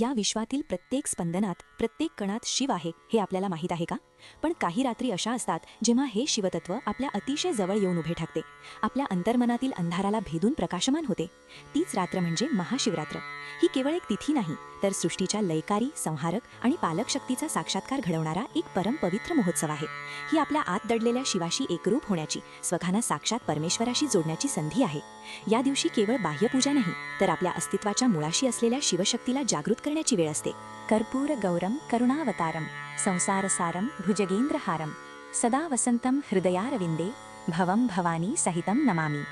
या विश्वातील प्रत्येक स्पंदनात, प्रत्येक कणात शिव आहे हे आपल्याला माहीत आहे का? पण काही रात्री अशा असतात जेव्हा हे शिवतत्व आपल्या अतिशय जवळ येऊन उभे ठाकते, आपल्या अंतर्मनातील अंधाराला भेदून प्रकाशमान होते. तीच रात्र म्हणजे महाशिवरात्र. ही केवळ एक तिथी नाही, तर सृष्टीच्या लयकारी, संहारक आणि पालक शक्तीचा साक्षात्कार घडवणारा एक परमपवित्र महोत्सव आहे. ही आपल्या आत दडलेल्या शिवाशी एकरूप होण्याची, स्वतःला साक्षात परमेश्वराशी जोडण्याची संधी आहे. या दिवशी केवळ बाह्यपूजा नाही, तर आपल्या अस्तित्वाच्या मुळाशी असलेल्या शिवशक्तीला जागृत करण्याची वेळ असते. कर्पूर गौरम करुणावतारम संसारसारम भुजगेंद्रहारम सदा वसंतम हृदयारविंदे भवम भवानी सहितम नमामि.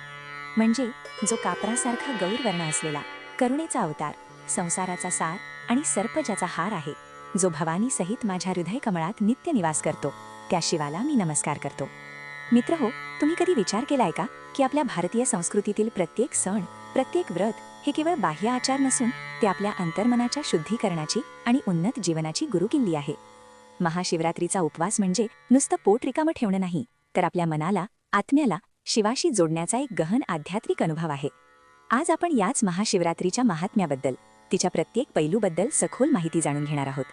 म्हणजे जो कापरासारखा गौरवर्ण असलेला करुणेचा अवतार, संसाराचा सार आणि सर्प ज्याचा हार आहे, जो भवानी सहित माझ्या हृदय कमळात नित्य निवास करतो, त्या शिवाला मी नमस्कार करतो. मित्रहो, तुम्ही कधी विचार केलाय का की आपल्या भारतीय संस्कृतीतील प्रत्येक सण, प्रत्येक व्रत हे केवळ बाह्य आचार नसून ते आपल्या अंतर्मनाच्या शुद्धीकरणाची आणि उन्नत जीवनाची गुरुकिल्ली आहे. महाशिवरात्रीचा उपवास म्हणजे नुसतं पोट रिकामं ठेवणं नाही, तर आपल्या मनाला, आत्म्याला शिवाशी जोडण्याचा एक गहन आध्यात्मिक अनुभव आहे. आज आपण याच महाशिवरात्रीच्या महात्म्याबद्दल, तिच्या प्रत्येक पैलूबद्दल सखोल माहिती जाणून घेणार आहोत.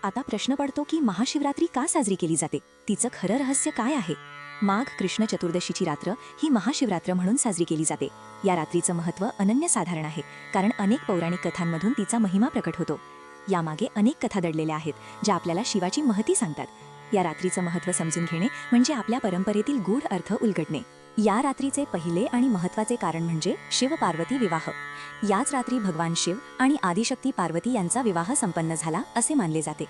आता प्रश्न पडतो की महाशिवरात्री का साजरी केली जाते? तिचं खरं रहस्य काय आहे? माघ कृष्ण चतुर्दशीची रात्र ही महाशिवरात्र म्हणून साजरी केली जाते. या रात्रीचं महत्त्व अनन्यसाधारण आहे, कारण अनेक पौराणिक कथांमधून तिचा महिमा प्रकट होतो. यामागे अनेक कथा दडलेल्या आहेत, ज्या आपल्याला शिवाची महती सांगतात. या रात्रीचं महत्त्व समजून घेणे म्हणजे आपल्या परंपरेतील गूढ अर्थ उलगडणे. या रात्रीचे पहिले आणि महत्त्वाचे कारण म्हणजे शिव-पार्वती विवाह. याच रात्री भगवान शिव आणि आदिशक्ती पार्वती यांचा विवाह संपन्न झाला असे मानले जाते.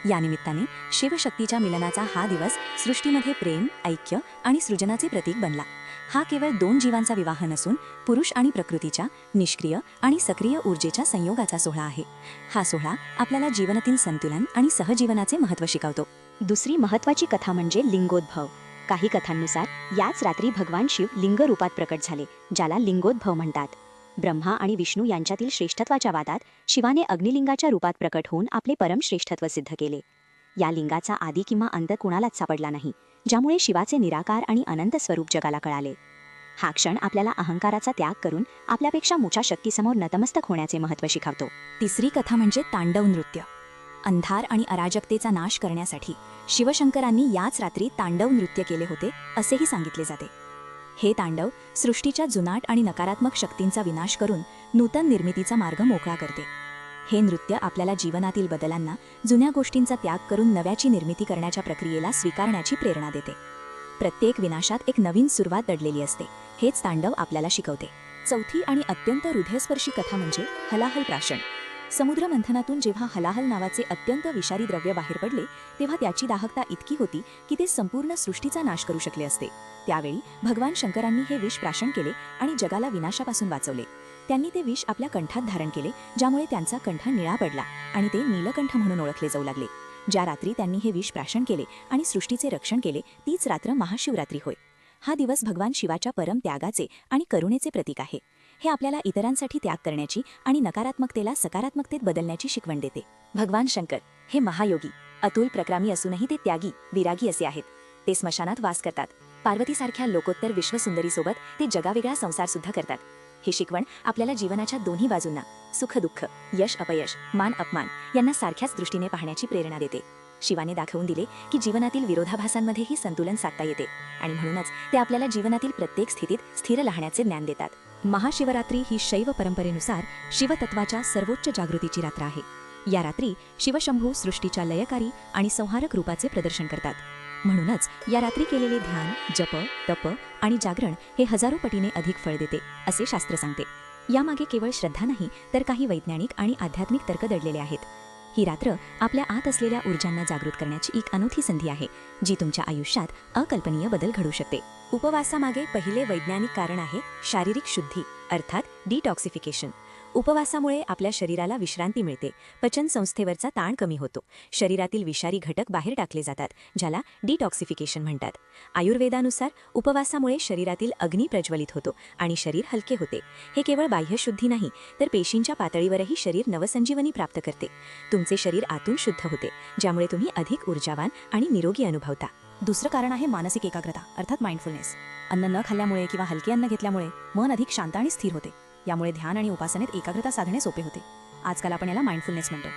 या निमित्ताने शिवशक्तीच्या मिलनाचा हा दिवस सृष्टीमध्ये प्रेम, ऐक्य आणि सृजनाचे प्रतीक बनला. हा केवळ दोन जीवांचा विवाह नसून पुरुष आणि प्रकृतीच्या, निष्क्रिय आणि सक्रिय ऊर्जेच्या संयोगाचा सोहळा आहे. हा सोहळा आपल्याला जीवनातील संतुलन आणि सहजीवनाचे महत्त्व शिकवतो. दुसरी महत्त्वाची कथा म्हणजे लिंगोद्भव. काही कथांनुसार याच रात्री भगवान शिव लिंग रूपात प्रकट झाले, ज्याला लिंगोद्भव म्हणतात. ब्रह्मा आणि विष्णू यांच्यातील श्रेष्ठत्वाच्या वादात शिवाने अग्निलिंगाच्या रूपात प्रकट होऊन आपले परमश्रेष्ठत्व सिद्ध केले. या लिंगाचा आदी किंवा अंत कुणालाच सापडला नाही, ज्यामुळे शिवाचे निराकार आणि अनंत स्वरूप जगाला कळाले. हा क्षण आपल्याला अहंकाराचा त्याग करून आपल्यापेक्षा मोठ्या शक्तीसमोर नतमस्तक होण्याचे महत्त्व शिकवतो. तिसरी कथा म्हणजे तांडव नृत्य. अंधार आणि अराजकतेचा नाश करण्यासाठी शिवशंकरांनी याच रात्री तांडव नृत्य केले होते असेही सांगितले जाते. हे तांडव सृष्टीच्या जुनाट आणि नकारात्मक शक्तींचा विनाश करून नूतन निर्मितीचा मार्ग मोकळा करते. हे नृत्य आपल्याला जीवनातील बदलांना, जुन्या गोष्टींचा त्याग करून नव्याची निर्मिती करण्याच्या प्रक्रियेला स्वीकारण्याची प्रेरणा देते. प्रत्येक विनाशात एक नवीन सुरुवात दडलेली असते, हेच तांडव आपल्याला शिकवते. चौथी आणि अत्यंत हृदयस्पर्शी कथा म्हणजे हलाहल प्राशन. समुद्र मंथनातून जेव्हा हलाहल नावाचे अत्यंत विषारी द्रव्य बाहेर पडले, तेव्हा त्याची दाहकता इतकी होती की ते संपूर्ण सृष्टीचा नाश करू शकले असते. त्यावेळी भगवान शंकरांनी हे विष प्राशन केले आणि जगाला विनाशापासून वाचवले. त्यांनी ते विष आपल्या कंठात धारण केले, ज्यामुळे त्यांचा कंठ निळा पडला आणि ते नीलकंठ म्हणून ओळखले जाऊ लागले. ज्या रात्री त्यांनी हे विष प्राशन केले आणि सृष्टीचे रक्षण केले, तीच रात्र महाशिवरात्री होय. हा दिवस भगवान शिवाच्या परम त्यागाचे आणि करुणेचे प्रतीक आहे. हे आपल्याला इतरांसाठी त्याग करण्याची आणि नकारात्मकतेला सकारात्मकतेत बदलण्याची शिकवण देते. भगवान शंकर हे महायोगी, अतुल प्रक्रामी असूनही ते त्यागी, विरागी असे आहेत. ते स्मशानात वास करतात. पार्वतीसारख्या लोकोत्तर विश्वसुंदरीसोबत ते जगावेगळा संसार सुद्धा करतात. ही शिकवण आपल्याला जीवनाच्या दोन्ही बाजूंना, सुख दुःख, यश अपयश, मान अपमान यांना सारख्याच दृष्टीने पाहण्याची प्रेरणा देते. शिवाने दाखवून दिले की जीवनातील विरोधाभासांमध्येही संतुलन साधता येते, आणि म्हणूनच ते आपल्याला जीवनातील प्रत्येक स्थितीत स्थिर राहण्याचे ज्ञान देतात. महाशिवरात्री ही शैव परंपरेनुसार शिवतत्वाच्या सर्वोच्च जागृतीची रात्र आहे. या रात्री शिवशंभू सृष्टीच्या लयकारी आणि संहारक रूपाचे प्रदर्शन करतात. म्हणूनच या रात्री केलेले ध्यान, जप, तप आणि जागरण हे हजारो पटीने अधिक फळ देते असे शास्त्र सांगते. यामागे केवळ श्रद्धा नाही, तर काही वैज्ञानिक आणि आध्यात्मिक तर्क दडलेले आहेत. ही रात्र आपल्या आत असलेल्या ऊर्जांना जागृत करण्याची एक अनोखी संधी आहे, जी तुमच्या आयुष्यात अकल्पनीय बदल घडवू शकते. उपवासामागे पहिले वैज्ञानिक कारण आहे शारीरिक शुद्धी, अर्थात डिटॉक्सिफिकेशन. उपवासामुळे आपल्या शरीराला विश्रांती मिळते, पचन संस्थेवरचा ताण कमी होतो, शरीरातील विषारी घटक बाहेर टाकले जातात, ज्याला डिटॉक्सिफिकेशन म्हणतात. आयुर्वेदानुसार उपवासामुळे शरीरातील अग्नी प्रज्वलित होतो आणि शरीर हलके होते. हे केवळ बाह्यशुद्धी नाही, तर पेशींच्या पातळीवरही शरीर नवसंजीवनी प्राप्त करते. तुमचे शरीर आतून शुद्ध होते, ज्यामुळे तुम्ही अधिक ऊर्जावान आणि निरोगी अनुभवता. दुसरं कारण आहे मानसिक एकाग्रता, अर्थात माइंडफुलनेस. अन्न न खाल्ल्यामुळे किंवा हलके अन्न घेतल्यामुळे मन अधिक शांत आणि स्थिर होते. यामुळे ध्यान आणि उपासनेत एकाग्रता साधणे सोपे होते. आजकाल आपण याला माइंडफुलनेस म्हणतो.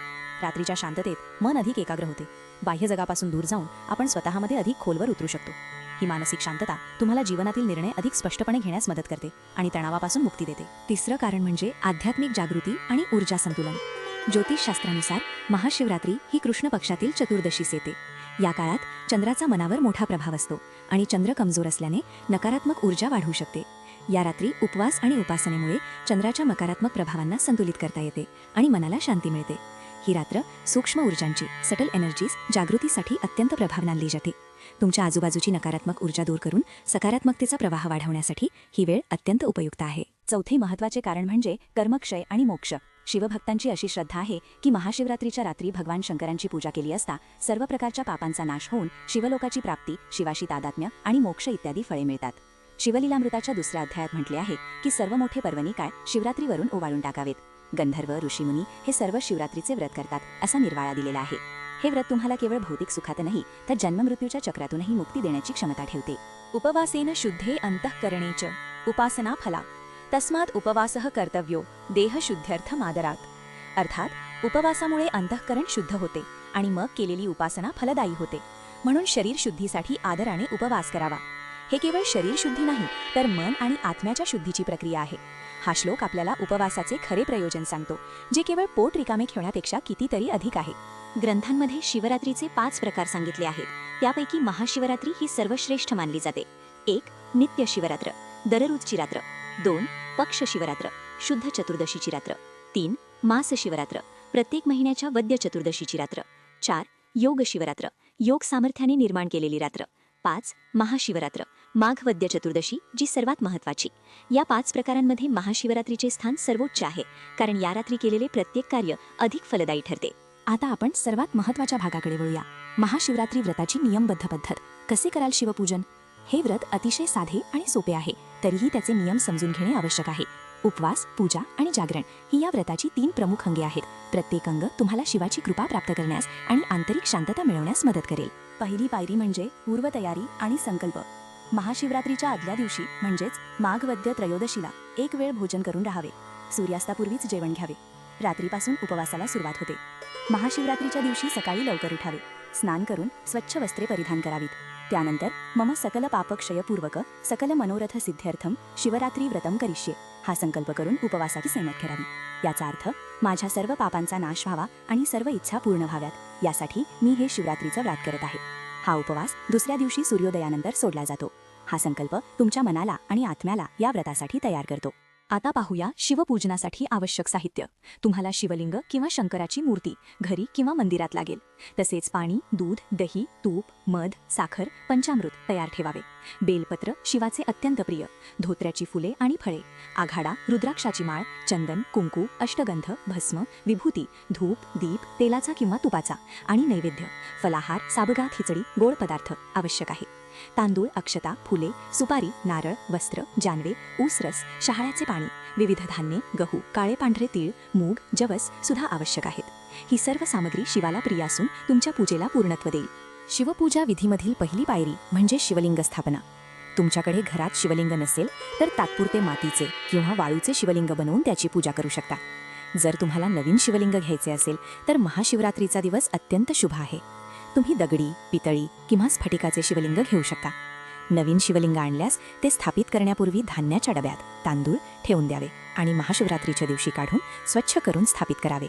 रात्रीच्या शांततेत मन अधिक एकाग्र होते. बाह्य जगापासून दूर जाऊन आपण स्वतःमध्ये अधिक खोलवर उतरू शकतो. ही मानसिक शांतता तुम्हाला जीवनातील निर्णय अधिक स्पष्टपणे घेण्यास मदत करते आणि तणावापासून मुक्ती देते. तिसरं कारण म्हणजे आध्यात्मिक जागृती आणि ऊर्जा संतुलन. ज्योतिषशास्त्रानुसार महाशिवरात्री ही कृष्ण पक्षातील चतुर्दशीस येते. या काळात चंद्राचा मनावर मोठा प्रभाव असतो आणि चंद्र कमजोर असल्याने नकारात्मक ऊर्जा वाढू शकते. या रात्री उपवास आणि उपासनेमुळे चंद्राच्या नकारात्मक प्रभावांना संतुलित करता येते आणि मनाला शांती मिळते. ही रात्र सूक्ष्म ऊर्जांची सटल एनर्जीज जागृतीसाठी अत्यंत प्रभावी मानली जाते. तुमच्या आजूबाजूची नकारात्मक ऊर्जा दूर करून सकारात्मकतेचा प्रवाह वाढवण्यासाठी ही वेळ अत्यंत उपयुक्त आहे. चौथे महत्त्वाचे कारण म्हणजे कर्मक्षय आणि मोक्ष. शिवभक्तांची अशी श्रद्धा आहे की महाशिवरात्रीच्या रात्री भगवान शंकरांची पूजा केली असता सर्व प्रकारच्या पापांचा नाश होऊन शिवलोकाची प्राप्ती, शिवाशी तादात्म्य आणि मोक्ष इत्यादी फळे मिळतात. शिवलीलामृताच्या दुसऱ्या अध्यायात म्हटले आहे की सर्व मोठे पर्वणी काय शिवरात्रीवरून ओवाळून टाकावेत. गंधर्व, ऋषीमुनी हे सर्व शिवरात्रीचे व्रत करतात असा निर्वाळा दिलेला आहे. हे व्रत तुम्हाला केवळ भौतिक सुखात नाही तर जन्ममृत्यूच्या चक्रातूनही मुक्ती देण्याची क्षमता ठेवते. उपवासेन शुद्धे अंतःकरणेच उपासना फला तस्मात् उपवासः कर्तव्यो देहशुद्ध्यर्थमादरात. अर्थात उपवासामुळे अंतःकरण शुद्ध होते आणि मग केलेली उपासना फलदायी होते. म्हणून शरीर शुद्धीसाठी आदराने उपवास करावा. हे केवळ शरीर शुद्धी नाही तर मन आणि आत्म्याच्या शुद्धीची प्रक्रिया आहे. हा श्लोक आपल्याला उपवासाचे खरे प्रयोजन सांगतो, जे केवळ पोट रिकामे ठेवण्यापेक्षा कितीतरी अधिक आहे. ग्रंथांमध्ये शिवरात्रीचे 5 प्रकार सांगितले आहेत. त्यापैकी महाशिवरात्री ही सर्वश्रेष्ठ मानली जाते. 1. नित्य शिवरात्र, दररोजची रात्र. 2. पक्ष शिवरात्र, शुद्ध चतुर्दशीची रात्र. 3. मास शिवरात्र, प्रत्येक महिन्याच्या वद्य चतुर्दशीची रात्र. 4. योग शिवरात्र, योग सामर्थ्याने निर्माण केलेली रात्र. 5. महाशिवरात्र, माघ वद्य चतुर्दशी, जी सर्वात महत्त्वाची. या 5 प्रकारांमध्ये महाशिवरात्रीचे स्थान सर्वोच्च आहे, कारण या रात्री केलेले प्रत्येक कार्य अधिक फलदायी ठरते. आता आपण सर्वात महत्त्वाच्या भागाकडे वळूया. महाशिवरात्री व्रताची नियमबद्ध पद्धत. कसे कराल शिवपूजन? हे व्रत अतिशय साधे आणि सोपे आहे, तरीही त्याचे नियम समजून घेणे आवश्यक आहे. उपवास, पूजा आणि जागरण ही या व्रताची 3 प्रमुख अंगे आहेत. प्रत्येक अंग तुम्हाला शिवाची कृपा प्राप्त करण्यास आणि आंतरिक शांतता मिळवण्यास मदत करेल. पहिली पायरी म्हणजे पूर्वतयारी आणि संकल्प. महाशिवरात्रीच्या आदल्या दिवशी म्हणजेच माघ वद्य त्रयोदशीला एक वेळ भोजन करून राहावे. सूर्यास्तापूर्वीच जेवण घ्यावे. रात्रीपासून उपवासाला सुरुवात होते. महाशिवरात्रीच्या दिवशी सकाळी लवकर उठावे. स्नान करून स्वच्छ वस्त्रे परिधान करावीत. त्यानंतर मम सकल पापक्षयपूर्वक सकल मनोरथ सिद्ध्यर्थम शिवरात्री व्रतम करिष्ये हा संकल्प करून उपवासाची सैमत करावी. याचा अर्थ माझ्या सर्व पापांचा नाश व्हावा आणि सर्व इच्छा पूर्ण व्हाव्यात, यासाठी मी हे शिवरात्रीचं व्रत करत आहे. हा उपवास दुसऱ्या दिवशी सूर्योदयानंतर सोडला जातो. हा संकल्प तुमच्या मनाला आणि आत्म्याला या व्रतासाठी तयार करतो. आता पाहूया शिवपूजनासाठी आवश्यक साहित्य. तुम्हाला शिवलिंग किंवा शंकराची मूर्ती घरी किंवा मंदिरात लागेल. तसेच पाणी, दूध, दही, तूप, मध, साखर, पंचामृत तयार ठेवावे. बेलपत्र शिवाचे अत्यंत प्रिय, धोत्र्याची फुले आणि फळे, आघाडा, रुद्राक्षाची माळ, चंदन, कुंकू, अष्टगंध, भस्म, विभूती, धूप, दीप, तेलाचा किंवा तुपाचा आणि नैवेद्य, फलाहार, साबगा, खिचडी, गोड पदार्थ आवश्यक आहे. तांदूळ, अक्षता, फुले, सुपारी, नारळ, वस्त्र, जानवे, ऊसरस, शहाळ्याचे पाणी, विविध धान्ये, गहू, काळे पांढरे तीळ, मूग, जवस सुद्धा आवश्यक आहेत. ही सर्व सामग्री शिवाला प्रिय असून तुमच्या पूजेला पूर्णत्व देईल. शिवपूजा विधीमधील पहिली पायरी म्हणजे शिवलिंग स्थापना. तुमच्याकडे घरात शिवलिंग नसेल तर तात्पुरते मातीचे किंवा वाळूचे शिवलिंग बनवून त्याची पूजा करू शकता. जर तुम्हाला नवीन शिवलिंग घ्यायचे असेल तर महाशिवरात्रीचा दिवस अत्यंत शुभ आहे. तुम्ही दगडी, पितळी किंवा स्फटिकाचे शिवलिंग घेऊ शकता. नवीन शिवलिंग आणल्यास ते स्थापित करण्यापूर्वी धान्याच्या डब्यात तांदूळ ठेवून द्यावे आणि महाशिवरात्रीच्या दिवशी काढून स्वच्छ करून स्थापित करावे.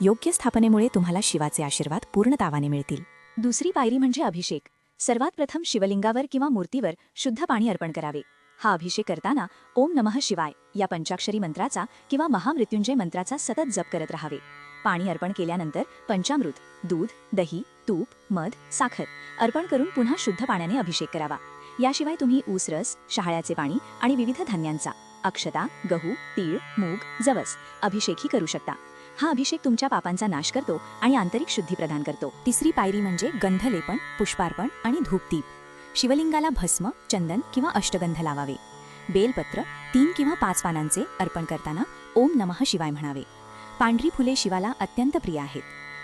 योग्य स्थापनेमुळे तुम्हाला शिवाचे आशीर्वाद पूर्णतावाने मिळतील. दुसरी पायरी म्हणजे अभिषेक. सर्वात प्रथम शिवलिंगावर किंवा मूर्तीवर शुद्ध पाणी अर्पण करावे. हा अभिषेक करताना ओम नमः शिवाय या पंचाक्षरी मंत्राचा किंवा महामृत्युंजय मंत्राचा सतत जप करत राहावे. पाणी अर्पण केल्यानंतर पंचामृत, दूध, दही, तूप, मध, साखर अर्पण करून पुन्हा शुद्ध पाण्याने अभिषेक करावा. याशिवाय तुम्ही ऊसरस, शहाळ्याचे पाणी आणि विविध धान्यांचा, अक्षता, गहू, तीळ, मूग, जवस अभिषेकही करू शकता. हा अभिषेक तुमच्या पापांचा नाश करतो आणि आंतरिक शुद्धी प्रदान करतो. तिसरी पायरी म्हणजे गंधलेपन, पुष्पार्पण आणि धूपदीप. शिवलिंगाला भस्म, चंदन किंवा अष्टगंध लावावे. बेलपत्र 3 किंवा 5 पानांचे अर्पण करताना ओम नमः शिवाय म्हणावे. पांढरी फुले शिवाला अत्यंत प्रिय आहेत.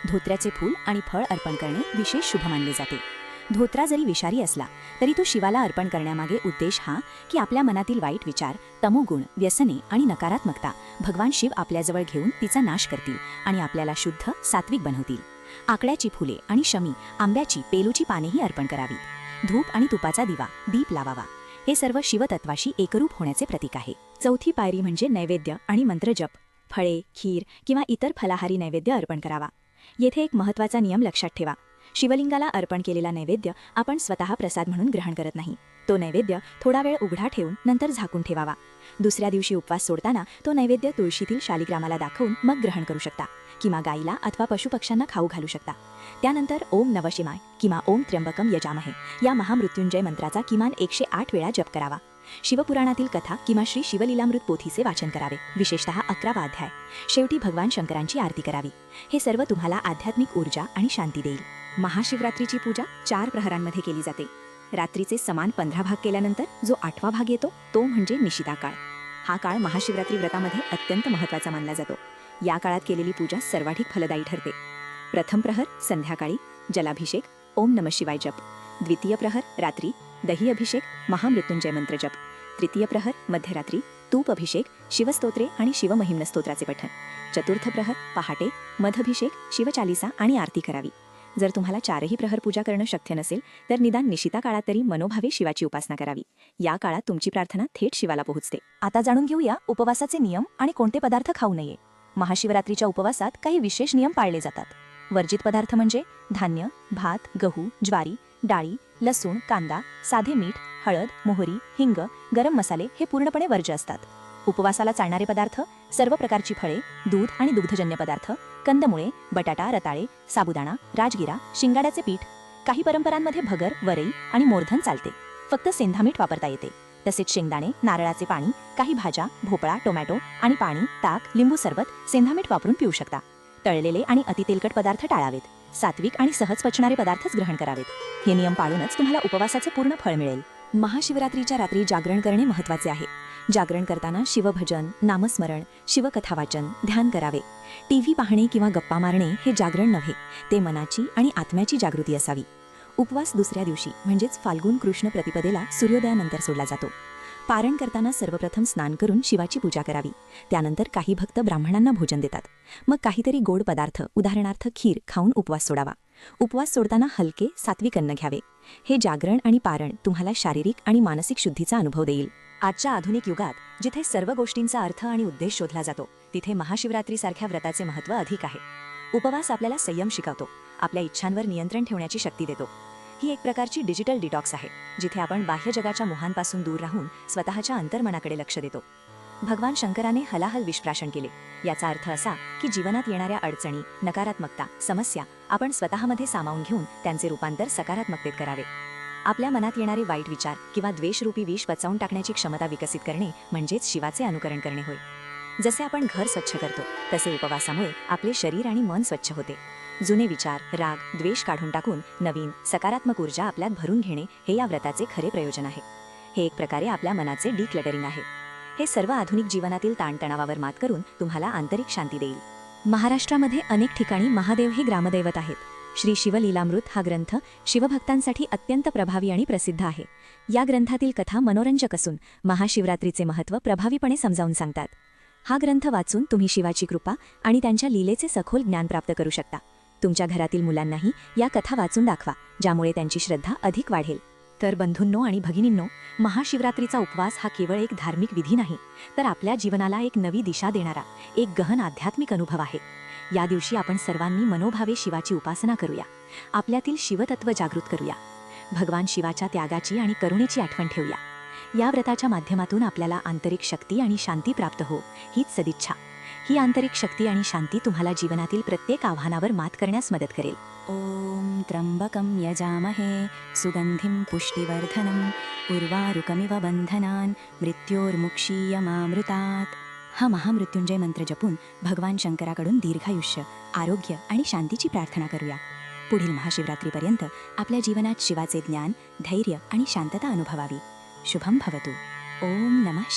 धोत्र्याचे फूल आणि फळ अर्पण करणे विशेष शुभ मानले जाते. धोत्रा जरी विषारी असला तरी तो शिवाला अर्पण करण्यामागे उद्देश हा की आपल्या मनातील वाईट विचार, तमोगुण, व्यसने आणि नकारात्मकता भगवान शिव आपल्याजवळ घेऊन तिचा नाश करतील आणि आपल्याला शुद्ध, सात्विक बनवतील. आकड्याची फुले आणि शमी, आंब्याची, पेरूची पानेही अर्पण करावीत. धूप आणि तुपाचा दिवा, दीप लावावा. हे सर्व शिवतत्वाशी एकरूप होण्याचे प्रतीक आहे. चौथी पायरी म्हणजे नैवेद्य आणि मंत्रजप. फळे, खीर किंवा इतर फलाहारी नैवेद्य अर्पण करावा. येथे एक महत्त्वाचा नियम लक्षात ठेवा. शिवलिंगाला अर्पण केलेला नैवेद्य आपण स्वतः प्रसाद म्हणून ग्रहण करत नाही. तो नैवेद्य थोडा वेळ उघडा ठेवून नंतर झाकून ठेवावा. दुसऱ्या दिवशी उपवास सोडताना तो नैवेद्य तुळशीतील शालिग्रामाला दाखवून मग ग्रहण करू शकता किंवा गाईला अथवा पशुपक्ष्यांना खाऊ घालू शकता. त्यानंतर ओम नमः शिवाय किंवा ओम त्र्यंबकम यजामहे या महामृत्युंजय मंत्राचा किमान 108 वेळा जप करावा. शिवपुराणातील कथा किंवा श्री शिवलीलामृत पोथीचे वाचन करावे, विशेषतः 11वा अध्याय. शेवटी भगवान शंकरांची आरती करावी. हे सर्व तुम्हाला आध्यात्मिक ऊर्जा आणि शांती देईल. महाशिवरात्रीची पूजा 4 प्रहरांमध्ये केली जाते. रात्रीचे समान 15 भाग केल्यानंतर जो 8वा भाग येतो तो म्हणजे निशिता काळ. हा काळ महाशिवरात्री व्रतामध्ये अत्यंत महत्त्वाचा मानला जातो. या काळात केलेली पूजा सर्वाधिक फलदायी ठरते. प्रथम प्रहर संध्याकाळी जलाभिषेक, ओम नमः शिवाय जप. द्वितीय प्रहर रात्री दही अभिषेक, महामृत्युंजय मंत्र जप. तृतीय प्रहर मध्यरात्री तूप अभिषेक, शिवस्तोत्रे आणि शिवमहिम्न स्तोत्राचे पठण. चतुर्थ प्रहर पहाटे मधभिषेक, शिवचालिसा आणि आरती करावी. जर तुम्हाला 4ही प्रहर पूजा करणं शक्य नसेल तर निदान निशिता काळात तरी मनोभावे शिवाची उपासना करावी. या काळात तुमची प्रार्थना थेट शिवाला पोहोचते. आता जाणून घेऊया उपवासाचे नियम आणि कोणते पदार्थ खाऊ नये. महाशिवरात्रीच्या उपवासात काही विशेष नियम पाळले जातात. वर्जित पदार्थ म्हणजे धान्य, भात, गहू, ज्वारी, डाळी, लसूण, कांदा, साधे मीठ, हळद, मोहरी, हिंग, गरम मसाले हे पूर्णपणे वर्ज्य असतात. उपवासाला चालणारे पदार्थ सर्व प्रकारची फळे, दूध आणि दुग्धजन्य पदार्थ, कंदमुळे, बटाटा, रताळे, साबुदाणा, राजगिरा, शिंगाड्याचे पीठ. काही परंपरांमध्ये भगर, वरई आणि मोरधन चालते. फक्त सेंधामीठ वापरता येते. तसेच शेंगदाणे, नारळाचे पाणी, काही भाज्या, भोपळा, टोमॅटो आणि पाणी, ताक, लिंबू सरबत, सेंधामीठ वापरून पिऊ शकता. तळलेले आणि अतितेलकट पदार्थ टाळावेत. सात्विक आणि सहज पचणारे पदार्थच ग्रहण करावेत. हे नियम पाळूनच तुम्हाला उपवासाचे पूर्ण फळ मिळेल. महाशिवरात्रीच्या रात्री जागरण करणे महत्त्वाचे आहे. जागरण करताना शिवभजन, नामस्मरण, शिवकथा वाचन, ध्यान करावे. टीव्ही पाहणे किंवा गप्पा मारणे हे जागरण नव्हे, ते मनाची आणि आत्म्याची जागृती असावी. उपवास दुसऱ्या दिवशी म्हणजेच फाल्गुन कृष्ण प्रतिपदेला सूर्योदयानंतर सोडला जातो. पारण करताना सर्वप्रथम स्नान करून शिवाची पूजा करावी. त्यानंतर काही भक्त ब्राह्मणांना भोजन देतात. मग काहीतरी गोड पदार्थ, उदाहरणार्थ खीर खाऊन उपवास सोडावा. उपवास सोडताना हलके, सात्विक अन्न घ्यावे. हे जागरण आणि पारण तुम्हाला शारीरिक आणि मानसिक शुद्धीचा अनुभव देईल. आजच्या आधुनिक युगात जिथे सर्व गोष्टींचा अर्थ आणि उद्देश शोधला जातो, तिथे महाशिवरात्रीसारख्या व्रताचे महत्त्व अधिक आहे. उपवास आपल्याला संयम शिकवतो, आपल्या इच्छांवर नियंत्रण ठेवण्याची शक्ती देतो. ही एक प्रकारची डिजिटल डिटॉक्स आहे, जिथे आपण बाह्य जगाच्या मोहांपासून दूर राहून स्वतःच्या अंतर्मनाकडे लक्ष देतो. भगवान शंकराने हलाहल विषप्राशन केले. याचा अर्थ असा की जीवनात येणाऱ्या अडचणी, नकारात्मकता, समस्या आपण स्वतःमध्ये सामावून घेऊन त्यांचे रूपांतर सकारात्मकतेत करावे. आपल्या मनात येणारे वाईट विचार किंवा द्वेषरूपी विष पचवून टाकण्याची क्षमता विकसित करणे म्हणजेच शिवाचे अनुकरण करणे होय. जसे आपण घर स्वच्छ करतो तसे उपवासामुळे आपले शरीर आणि मन स्वच्छ होते. जुने विचार, राग, द्वेष काढून टाकून नवीन सकारात्मक ऊर्जा आपल्यात भरून घेणे हे या व्रताचे खरे प्रयोजन आहे. हे एक प्रकारे आपल्या मनाचे डिक्लटरिंग आहे. हे सर्व आधुनिक जीवनातील ताणतणावावर मात करून तुम्हाला आंतरिक शांती देईल. महाराष्ट्रामध्ये अनेक ठिकाणी महादेव हे ग्रामदैवत आहेत. श्री शिवलीलामृत हा ग्रंथ शिवभक्तांसाठी अत्यंत प्रभावी आणि प्रसिद्ध आहे. या ग्रंथातील कथा मनोरंजक असून महाशिवरात्रीचे महत्त्व प्रभावीपणे समजावून सांगतात. हा ग्रंथ वाचून तुम्ही शिवाची कृपा आणि त्यांच्या लीलेचे सखोल ज्ञान प्राप्त करू शकता. तुमच्या घरातील मुलांनाही या कथा वाचून दाखवा, ज्यामुळे त्यांची श्रद्धा अधिक वाढेल. तर बंधूंनो आणि भगिनींनो, महाशिवरात्रीचा उपवास हा केवळ एक धार्मिक विधी नाही, तर आपल्या जीवनाला एक नवी दिशा देणारा एक गहन आध्यात्मिक अनुभव आहे. या दिवशी आपण सर्वांनी मनोभावे शिवाची उपासना करूया, आपल्यातील शिवतत्व जागृत करूया, भगवान शिवाच्या त्यागाची आणि करुणेची आठवण ठेवूया. या व्रताच्या माध्यमातून आपल्याला आंतरिक शक्ती आणि शांती प्राप्त हो, हीच सदिच्छा. ही आंतरिक शक्ती आणि शांती तुम्हाला जीवनातील प्रत्येक आव्हानावर मात करण्यास मदत करेल. ओम त्र्यंबकं यजामहे सुगंधिं पुष्टिवर्धनं उर्वारुकमिव बंधनान् मृत्योर्मुक्षीयमामृतात्. हा महामृत्युंजय मंत्र जपून भगवान शंकराकडून दीर्घायुष्य, आरोग्य आणि शांतीची प्रार्थना करूया. पुढील महाशिवरात्रीपर्यंत आपल्या जीवनात शिवाचे ज्ञान, धैर्य आणि शांतता अनुभवावी. शुभम भवतु. ओम नमः